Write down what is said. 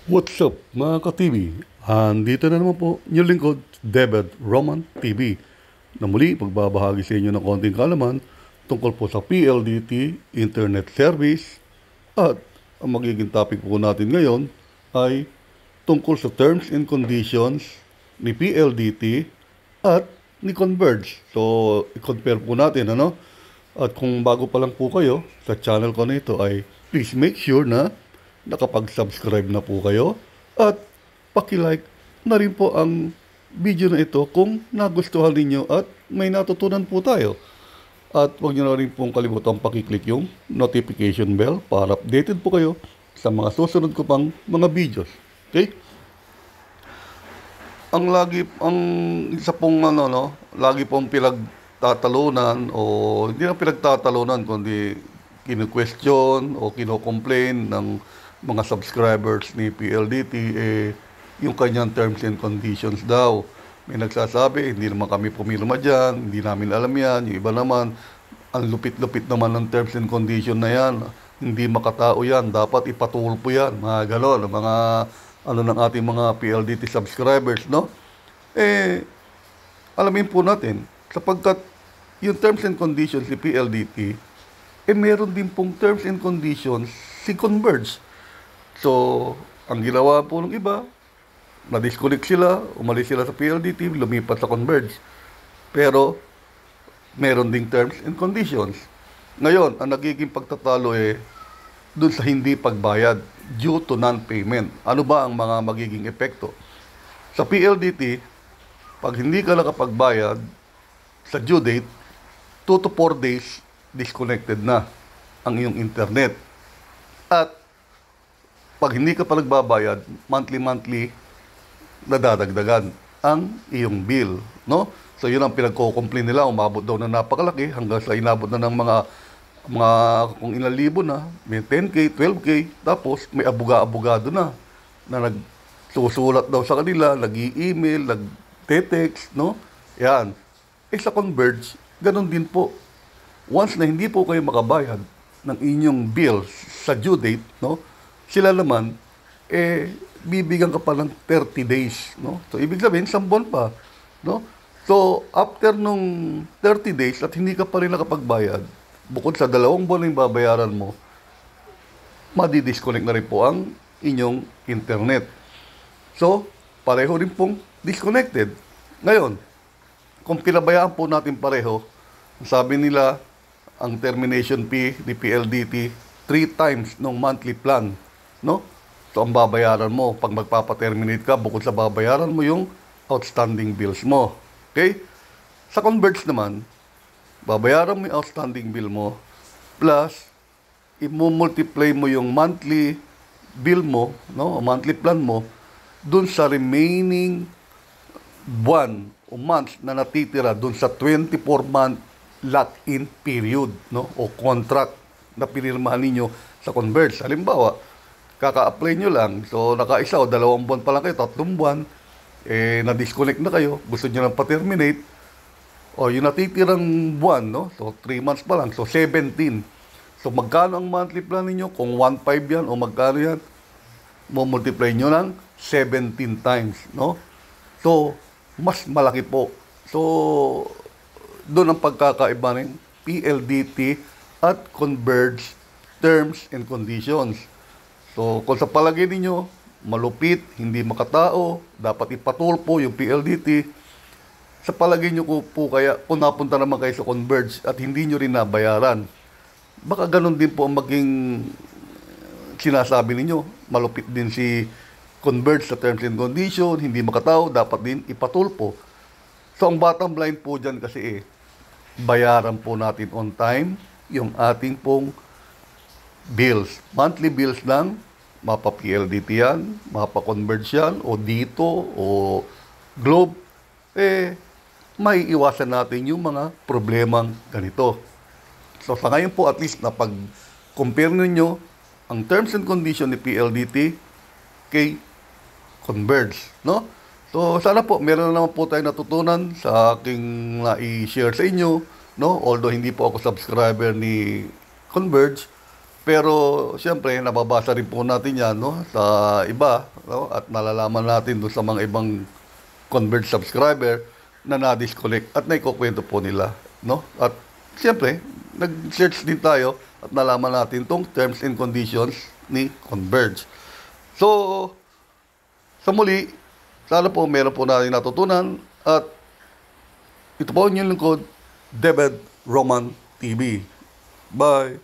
What's up mga ka-TV? Andito na naman po yung lingkod, David Roman TV, na muli magbabahagi sa inyo ng konting kalaman tungkol po sa PLDT Internet Service, at ang magiging topic po natin ngayon ay tungkol sa terms and conditions ni PLDT at ni Converge. So, i-compare po natin, ano? At kung bago pa lang po kayo sa channel ko na ito, ay please make sure na nakapag-subscribe na po kayo at paki-like na rin po ang video na ito kung nagustuhan ninyo at may natutunan po tayo. At huwag nyo na rin pong kalimutan pakiclick yung notification bell para updated po kayo sa mga susunod ko pang mga videos. Okay? Ang isa pong lagi pong pinagtatalunan, o hindi na pinagtatalunan kundi kinu-question o kino-complain ng mga subscribers ni PLDT, yung kanyang terms and conditions daw. May nagsasabi, hindi naman kami pumirma dyan, hindi namin alam yan. Yung iba naman, ang lupit-lupit naman ng terms and condition na yan. Hindi makatao yan, dapat ipatulpo yan. Mga gano'n, mga ng ating mga PLDT subscribers, no? Alamin po natin, sapagkat yung terms and conditions ni PLDT, meron din pong terms and conditions si Converge. So, ang ginawa po ng iba, na-disconnect sila, umalis sila sa PLDT, lumipat sa Converge. Pero, meron ding terms and conditions. Ngayon, ang nagiging pagtatalo dun sa hindi pagbayad due to non-payment. Ano ba ang mga magiging epekto? Sa PLDT, pag hindi ka nakapagbayad sa due date, 2 to 4 days, disconnected na ang iyong internet. At pag hindi ka pa nagbabayad, monthly, nadadagdagan ang iyong bill, no? So, yun ang pinagko-complain nila. Umabot daw na napakalaki hanggang sa inabot na ng mga kung ilang libo na, may 10K, 12K, tapos may abogado na nagsusulat daw sa kanila, nag-i-email, nag-text, no? Yan. Sa Converge, ganun din po. Once na hindi po kayo makabayad ng inyong bill sa due date, no? Sila naman, bibigyan ka pa ng 30 days, no? So, ibig sabihin, 1 buwan pa, no? So, after nung 30 days at hindi ka pa rin nakapagbayad, bukod sa 2 buwan na yung babayaran mo, madi-disconnect na rin po ang inyong internet. So, pareho rin pong disconnected. Ngayon, kung pinabayaan po natin pareho, sabi nila, ang termination fee ni PLDT 3 times ng monthly plan, no? So, ang babayaran mo, pag magpapaterminate ka, bukod sa babayaran mo yung outstanding bills mo. Okay? Sa Converge naman, babayaran mo yung outstanding bill mo, plus, i-multiply mo yung monthly bill mo, no? Monthly plan mo, dun sa remaining buwan o months na natitira dun sa 24-month lock-in period, no? O contract na pinirmahan ninyo sa Converge. Halimbawa, kaka-apply nyo lang, so naka-1 o 2 buwan pa lang kayo, 3 buwan, na-disconnect na kayo, gusto nyo lang pa-terminate, o yung natitirang buwan, no? So 3 months pa lang, so 17. So magkano ang monthly plan ninyo? Kung 1.5 yan o magkano yan, multiply nyo ng 17 times, no? So, mas malaki po. So, doon ang pagkakaiba ng PLDT at Converge terms and conditions. So, kung sa palagay ninyo, malupit, hindi makatao, dapat ipatulpo yung PLDT, sa palagay nyo po kaya, kung napunta naman kayo sa Converge at hindi nyo rin nabayaran, baka ganun din po ang maging sinasabi ninyo. Malupit din si Converge sa terms and conditions, hindi makatao, dapat din ipatulpo. So, ang bottom line po dyan kasi bayaran po natin on time yung ating pong bills. Monthly bills lang, mapa-PLDT yan, mapa-Converge yan, o dito, o Globe, may iwasan natin yung mga problemang ganito. So, sa ngayon po, at least, na pag-compare ninyo ang terms and conditions ni PLDT kay Converge, no? So, sana po, meron na naman po tayo natutunan sa aking na-i-share sa inyo, no? Although hindi po ako subscriber ni Converge, Pero siyempre, nababasa rin po natin yan, no, sa iba, no, at nalalaman natin doon sa mga ibang Converge subscriber na na-disconnect at naikukwento po nila, no? At siyempre, nag-search din tayo at nalaman natin tong terms and conditions ni Converge. So, sa muli, sana po meron po natin natutunan at ito po ang inyong lingkod, David Roman TV. Bye!